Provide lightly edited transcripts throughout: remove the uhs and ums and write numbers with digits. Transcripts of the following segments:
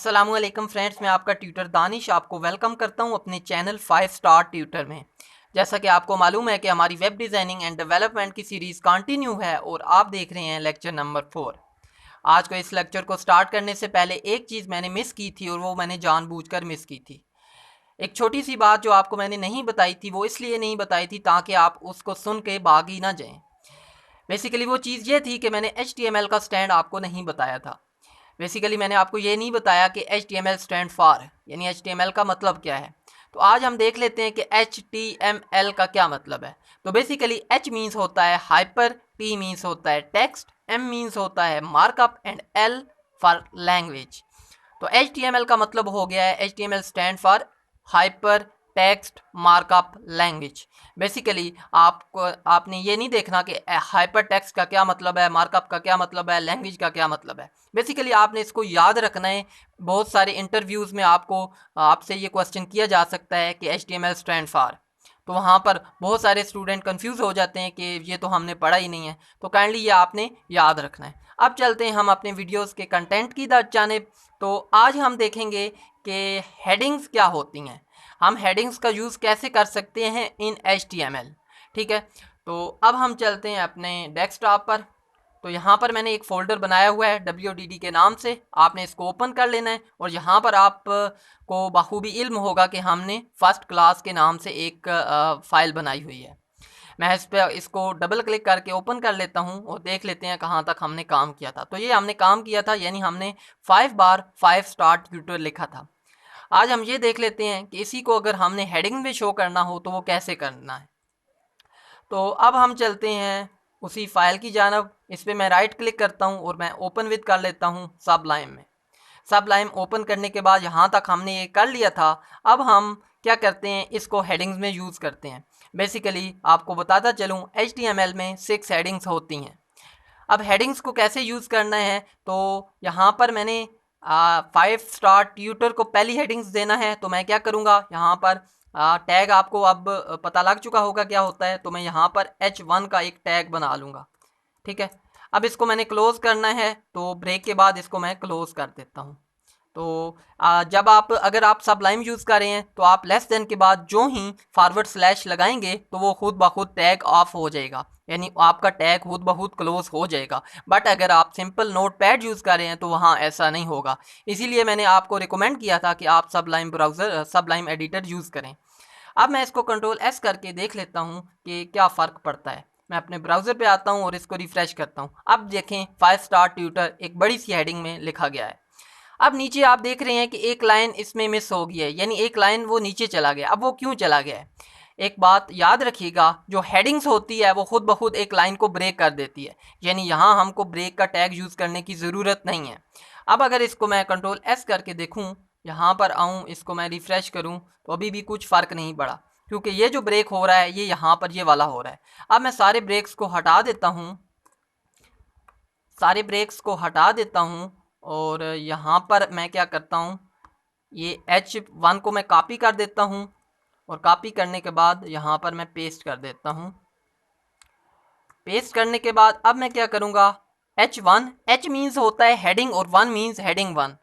अस्सलामुअलैकुम फ्रेंड्स, मैं आपका ट्यूटर दानिश आपको वेलकम करता हूं अपने चैनल 5 स्टार ट्यूटर में। जैसा कि आपको मालूम है कि हमारी वेब डिज़ाइनिंग एंड डेवलपमेंट की सीरीज़ कंटिन्यू है और आप देख रहे हैं लेक्चर नंबर 4। आज को इस लेक्चर को स्टार्ट करने से पहले एक चीज़ मैंने मिस की थी और वो मैंने जानबूझकर मिस की थी। एक छोटी सी बात जो आपको मैंने नहीं बताई थी, वो इसलिए नहीं बताई थी ताकि आप उसको सुन के भाग ही ना जाएँ। बेसिकली वो चीज़ ये थी कि मैंने HTML का स्टैंड आपको नहीं बताया था। बेसिकली मैंने आपको ये नहीं बताया कि HTML स्टैंड फॉर यानी HTML का मतलब क्या है। तो आज हम देख लेते हैं कि HTML का क्या मतलब है। तो बेसिकली H मीन्स होता है हाइपर, T मीन्स होता है टेक्स्ट, M मीन्स होता है markup and L for language. तो HTML का मतलब हो गया है HTML stand for hyper text markup language. Basically आपको आपने ये नहीं देखना कि हाइपर टेक्स्ट का क्या मतलब है, मार्कअप का क्या मतलब है, लैंग्वेज का क्या मतलब है। बेसिकली आपने इसको याद रखना है। बहुत सारे इंटरव्यूज़ में आपसे ये क्वेश्चन किया जा सकता है कि HTML स्टैंड फॉर। तो वहाँ पर बहुत सारे स्टूडेंट कंफ्यूज हो जाते हैं कि ये तो हमने पढ़ा ही नहीं है। तो काइंडली ये आपने याद रखना है। अब चलते हैं हम अपने वीडियोस के कंटेंट की जानिब। तो आज हम देखेंगे कि हेडिंग्स क्या होती हैं, हम हेडिंग्स का यूज़ कैसे कर सकते हैं इन HTML। ठीक है, तो अब हम चलते हैं अपने डेस्कटॉप पर। तो यहाँ पर मैंने एक फ़ोल्डर बनाया हुआ है WDD के नाम से, आपने इसको ओपन कर लेना है और यहाँ पर आप को बखूबी इल्म होगा कि हमने फर्स्ट क्लास के नाम से एक फ़ाइल बनाई हुई है। मैं इस पर इसको डबल क्लिक करके ओपन कर लेता हूँ और देख लेते हैं कहाँ तक हमने काम किया था। तो ये हमने काम किया था, यानी हमने 5 बार 5 स्टार ट्यूटर लिखा था। आज हम ये देख लेते हैं कि इसी को अगर हमने हेडिंग में शो करना हो तो वो कैसे करना है। तो अब हम चलते हैं उसी फाइल की जानब। इस पर मैं राइट क्लिक करता हूँ और मैं ओपन विद कर लेता हूँ सबलाइम में। सबलाइम ओपन करने के बाद यहाँ तक हमने ये कर लिया था। अब हम क्या करते हैं, इसको हेडिंग्स में यूज़ करते हैं। बेसिकली आपको बताता चलूँ HTML में 6 हेडिंग्स होती हैं। अब हेडिंग्स को कैसे यूज़ करना है, तो यहाँ पर मैंने 5 स्टार ट्यूटर को पहली हेडिंग्स देना है। तो मैं क्या करूँगा, यहाँ पर टैग आपको अब पता लग चुका होगा क्या होता है। तो मैं यहाँ पर H1 का एक टैग बना लूँगा। ठीक है, अब इसको मैंने क्लोज़ करना है, तो ब्रेक के बाद इसको मैं क्लोज़ कर देता हूँ। तो जब अगर आप सबलाइम यूज़ कर रहे हैं तो आप लेस देन के बाद जो ही फॉरवर्ड स्लैश लगाएंगे तो वो खुद ब खुद टैग ऑफ हो जाएगा, यानी आपका टैग खुद ब खुद क्लोज हो जाएगा। बट अगर आप सिंपल नोट पैड यूज़ कर रहे हैं तो वहाँ ऐसा नहीं होगा। इसीलिए मैंने आपको रिकमेंड किया था कि आप सबलाइम एडिटर यूज़ करें। अब मैं इसको कंट्रोल S करके देख लेता हूँ कि क्या फ़र्क पड़ता है। मैं अपने ब्राउज़र पे आता हूँ और इसको रिफ़्रेश करता हूँ। अब देखें 5 स्टार ट्यूटर एक बड़ी सी हेडिंग में लिखा गया है। अब नीचे आप देख रहे हैं कि एक लाइन इसमें मिस हो गई है, यानी एक लाइन वो नीचे चला गया। अब वो क्यों चला गया है, एक बात याद रखिएगा, जो हेडिंग्स होती है वो खुद ब खुद एक लाइन को ब्रेक कर देती है, यानी यहाँ हमको ब्रेक का टैग यूज़ करने की ज़रूरत नहीं है। अब अगर इसको मैं कंट्रोल S करके देखूँ, यहाँ पर आऊँ, इसको मैं रिफ़्रेश करूँ, तो अभी भी कुछ फ़र्क नहीं पड़ा, क्योंकि ये जो ब्रेक हो रहा है ये यहाँ पर ये वाला हो रहा है। अब मैं सारे ब्रेक्स को हटा देता हूँ, सारे ब्रेक्स को हटा देता हूँ और यहाँ पर मैं क्या करता हूँ, ये H1 को मैं कॉपी कर देता हूँ और कॉपी करने के बाद यहाँ पर मैं पेस्ट कर देता हूँ। पेस्ट करने के बाद अब मैं क्या करूँगा, H1, H मीन्स होता है हेडिंग और 1 मीन्स हेडिंग 1।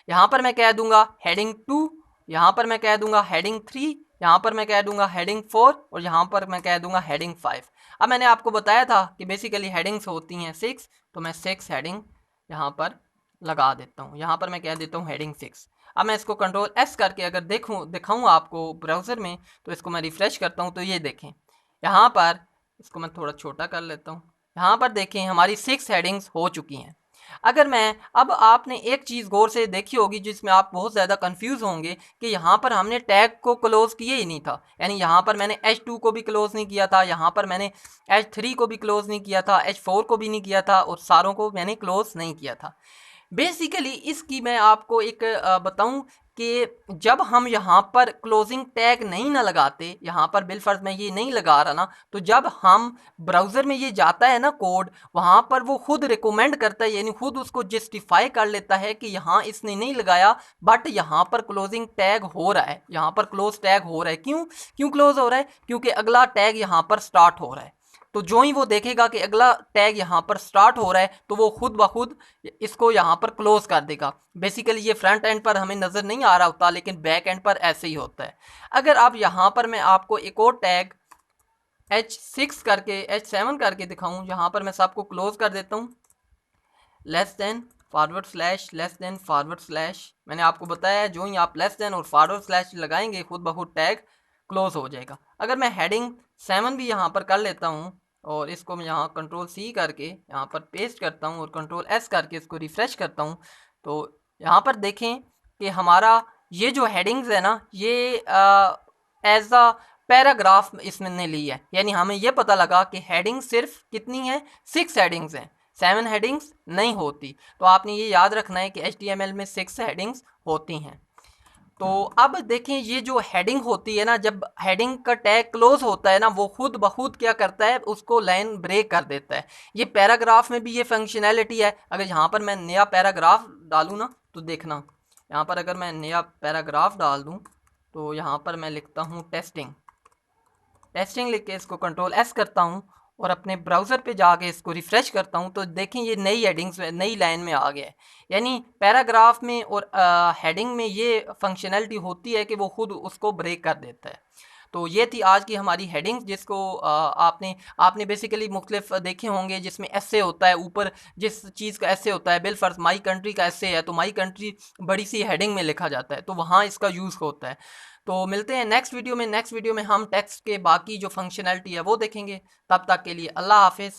यहाँ पर मैं कह दूँगा हेडिंग 2, यहाँ पर मैं कह दूँगा हेडिंग 3, यहाँ पर मैं कह दूँगा हेडिंग 4 और यहाँ पर मैं कह दूँगा हेडिंग 5। अब मैंने आपको बताया था कि बेसिकली हेडिंग्स होती हैं 6, तो मैं 6 हेडिंग यहाँ पर लगा देता हूँ। यहाँ पर मैं कह देता हूँ हेडिंग 6। अब मैं इसको कंट्रोल S करके अगर दिखाऊँ आपको ब्राउज़र में, तो इसको मैं रिफ़्रेश करता हूँ, तो ये देखें यहाँ पर, इसको मैं थोड़ा छोटा कर लेता हूँ। यहाँ पर देखें हमारी 6 हेडिंग्स हो चुकी हैं। अगर मैं अब आपने एक चीज़ गौर से देखी होगी जिसमें आप बहुत ज़्यादा कंफ्यूज होंगे कि यहाँ पर हमने टैग को क्लोज़ किया ही नहीं था, यानी यहाँ पर मैंने H2 को भी क्लोज़ नहीं किया था, यहाँ पर मैंने H3 को भी क्लोज़ नहीं किया था, H4 को भी नहीं किया था और सारों को मैंने क्लोज़ नहीं किया था। बेसिकली इसकी मैं आपको एक बताऊं कि जब हम यहाँ पर क्लोजिंग टैग नहीं ना लगाते, यहाँ पर बिलफर्ज मैं ये नहीं लगा रहा ना, तो जब हम ब्राउज़र में ये जाता है ना कोड, वहाँ पर वो खुद रिकमेंड करता है, यानी खुद उसको जस्टिफाई कर लेता है कि यहाँ इसने नहीं लगाया बट यहाँ पर क्लोजिंग टैग हो रहा है, यहाँ पर क्लोज टैग हो रहा है। क्यों क्यों क्लोज हो रहा है, क्योंकि अगला टैग यहाँ पर स्टार्ट हो रहा है। तो जो ही वो देखेगा कि अगला टैग यहाँ पर स्टार्ट हो रहा है तो वो खुद ब खुद इसको यहाँ पर क्लोज कर देगा। बेसिकली ये फ्रंट एंड पर हमें नज़र नहीं आ रहा होता, लेकिन बैक एंड पर ऐसे ही होता है। अगर आप यहाँ पर मैं आपको एक और टैग H6 करके H7 करके दिखाऊं, यहाँ पर मैं सबको क्लोज कर देता हूँ, less than forward slash less than forward slash. मैंने आपको बताया है जो ही आप लेस देन और फॉरवर्ड स्लैश लगाएंगे खुद ब खुद टैग क्लोज हो जाएगा। अगर मैं हेडिंग 7 भी यहाँ पर कर लेता हूँ और इसको मैं यहाँ कंट्रोल C करके यहाँ पर पेस्ट करता हूँ और कंट्रोल S करके इसको रिफ़्रेश करता हूँ, तो यहाँ पर देखें कि हमारा ये जो हेडिंग्स है ना, ये एज अ पैराग्राफ इसने ली है। यानी हमें ये पता लगा कि हेडिंग सिर्फ कितनी है, 6 हेडिंग्स हैं, 7 हेडिंग्स नहीं होती। तो आपने ये याद रखना है कि HTML में 6 हेडिंग्स होती हैं। तो अब देखें ये जो हेडिंग होती है ना, जब हेडिंग का टैग क्लोज होता है ना, वो खुद ब खुद क्या करता है, उसको लाइन ब्रेक कर देता है। ये पैराग्राफ में भी ये फंक्शनैलिटी है। अगर यहाँ पर मैं नया पैराग्राफ डालूँ ना, तो देखना यहाँ पर अगर मैं नया पैराग्राफ डाल दूँ तो यहाँ पर मैं लिखता हूँ टेस्टिंग लिख के इसको कंट्रोल S करता हूँ और अपने ब्राउज़र पे जाके इसको रिफ़्रेश करता हूँ, तो देखें ये नई हेडिंग्स नई लाइन में आ गया है। यानी पैराग्राफ में और हेडिंग में ये फंक्शनैलिटी होती है कि वो खुद उसको ब्रेक कर देता है। तो ये थी आज की हमारी हेडिंग्स, जिसको आपने बेसिकली मुख्तलिफ देखे होंगे, जिसमें ऐसे होता है, ऊपर जिस चीज़ का ऐसे होता है, बिल फर्ज माई कंट्री का ऐसे है तो माई कंट्री बड़ी सी हेडिंग में लिखा जाता है, तो वहाँ इसका यूज़ होता है। तो मिलते हैं नेक्स्ट वीडियो में हम टेक्स्ट के बाकी जो फंक्शनैलिटी है वो देखेंगे। तब तक के लिए अल्लाह हाफिज़।